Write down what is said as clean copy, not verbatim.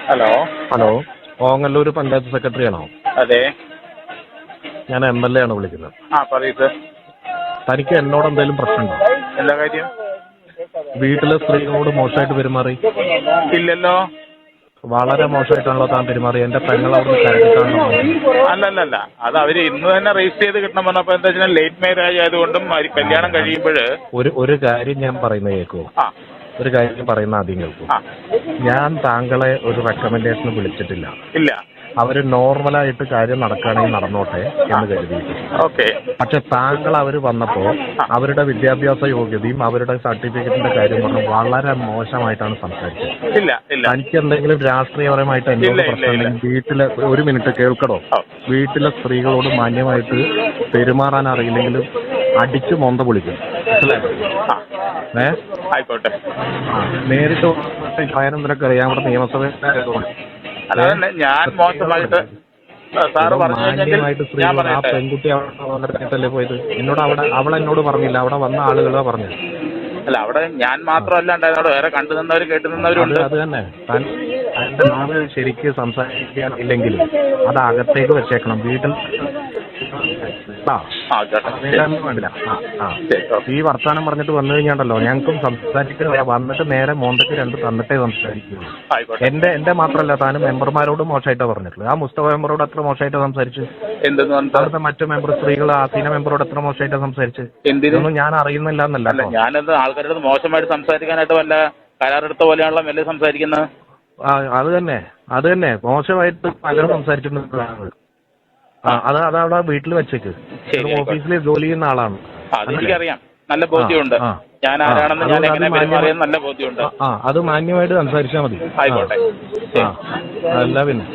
Hello. Hello, Ongallur panchayat secretary ആണോ? അതെ. ഞാൻ MLA ആണ് വിളിക്കുന്നത്. പറയൂ സർ. തനിക്ക് എന്നോട് എന്തെങ്കിലും പ്രശ്നമുണ്ടോ? എന്താ കാര്യം? വീട്ടിലെ സ്ത്രീകളോട് മോശമായിട്ട് പെരുമാറി? ഇല്ലല്ലോ. വളരെ മോശമായിട്ടാണല്ലോ താൻ പെരുമാറി. എന്റെ പെങ്ങൾ അവിടുന്ന് കരഞ്ഞിട്ടാണല്ലോ. അല്ലല്ല, അത് അവര് ഇന്ന് തന്നെ രജിസ്റ്റർ ചെയ്ത് കിട്ടണം പറഞ്ഞപ്പോ എന്താ വെച്ചാൽ ലേറ്റ് മാരേജ് ആയതുകൊണ്ടും കല്യാണം കഴിയുമ്പോൾ ഒരു കാര്യം ഞാൻ പറയുന്നത് കേൾക്കൂ. ഒരു കാര്യം പറയുന്ന ആദ്യം കേൾക്കൂ. ഞാൻ താങ്കളെ ഒരു റെക്കമെൻഡേഷന് വിളിച്ചിട്ടില്ല. ഇല്ല. അവര് നോർമലായിട്ട് കാര്യം നടക്കുകയാണെങ്കിൽ നടന്നോട്ടെ എന്ന് കരുതി. ഓക്കെ. പക്ഷെ താങ്കൾ അവർ വന്നപ്പോ അവരുടെ വിദ്യാഭ്യാസ യോഗ്യതയും അവരുടെ സർട്ടിഫിക്കറ്റിന്റെ കാര്യം പറഞ്ഞ് വളരെ മോശമായിട്ടാണ് സംസാരിച്ചത്. ഇല്ല ഇല്ല. തനിക്ക് എന്തെങ്കിലും രാഷ്ട്രീയപരമായിട്ട് എന്നോട് പ്രശ്നമുണ്ടെങ്കിൽ വീട്ടിലെ ഒരു മിനിറ്റ് കേൾക്കണോ? വീട്ടിലെ സ്ത്രീകളോട് മാന്യമായിട്ട് പെരുമാറാൻ അറിയില്ലെങ്കിലും അടിച്ചു മൊന്ത പൊളിക്കും. ആയിക്കോട്ടെ. നേരിട്ട് നിനക്ക് അറിയാം, അവിടെ നിയമസഭ ഞാൻ മോശമായിട്ട് സാറ് മാന്യമായിട്ട് സ്ത്രീകൾ ആ പെൺകുട്ടി അവിടെ വന്നിട്ടല്ലേ പോയത്? എന്നോട് അവൾ എന്നോട് പറഞ്ഞില്ല, അവിടെ വന്ന ആളുകളാ പറഞ്ഞത്. അല്ല, അവിടെ ഞാൻ മാത്രമല്ല ഉണ്ടായിരുന്നോട്, വേറെ കണ്ടു നിന്നവരും കേട്ടു നിന്നവരുണ്ട്. അത് തന്നെ. തന്റെ നാട് ശരിക്ക് സംസാരിക്കാനില്ലെങ്കിൽ അത് അകത്തേക്ക് വെച്ചേക്കണം. വീട്ടിൽ വേണ്ടില്ല. ഈ വർത്താനം പറഞ്ഞിട്ട് വന്നു കഴിഞ്ഞാണ്ടല്ലോ ഞങ്ങൾക്കും സംസാരിക്കാൻ വന്നിട്ട് നേരെ മോന്തയ്ക്ക് രണ്ട് തന്നിട്ടേ സംസാരിക്കുള്ളൂ. എന്റെ മാത്രമല്ല, താനും മെമ്പർമാരോട് മോശമായിട്ടാ പറഞ്ഞിട്ടുള്ളത്. ആ മുസ്തഫ മെമ്പറോട് എത്ര മോശമായിട്ടാ സംസാരിച്ചു? അവിടുത്തെ മറ്റു മെമ്പർ സ്ത്രീകൾ ആസീന മെമ്പറോട് എത്ര മോശമായിട്ടാ സംസാരിച്ചു? ഇതൊന്നും ഞാൻ അറിയുന്നില്ല എന്നല്ല. ഞാനത് ആൾക്കാരോട് മോശമായിട്ട് സംസാരിക്കാനായിട്ട് വല്ല കരാറെടുത്ത പോലെയാണല്ലോ മെല്ലെ സംസാരിക്കുന്നത്. അത് തന്നെ മോശമായിട്ട് പലരും സംസാരിച്ചിട്ടുണ്ട്. അതവിടെ വീട്ടിൽ വെച്ചേക്ക്. ഓഫീസിൽ ജോലി ചെയ്യുന്ന ആളാണ്. അതെനിക്കറിയാം, നല്ല ബോധ്യമുണ്ട്. ഞാൻ ആരാണെന്ന് ഞാൻ എങ്ങനെ പെരുമാറിയെന്ന് നല്ല ബോധ്യമുണ്ട്. അത് മാന്യമായിട്ട് സംസാരിച്ചാൽ മതി. ആയിക്കോട്ടെ. അല്ല പിന്നെ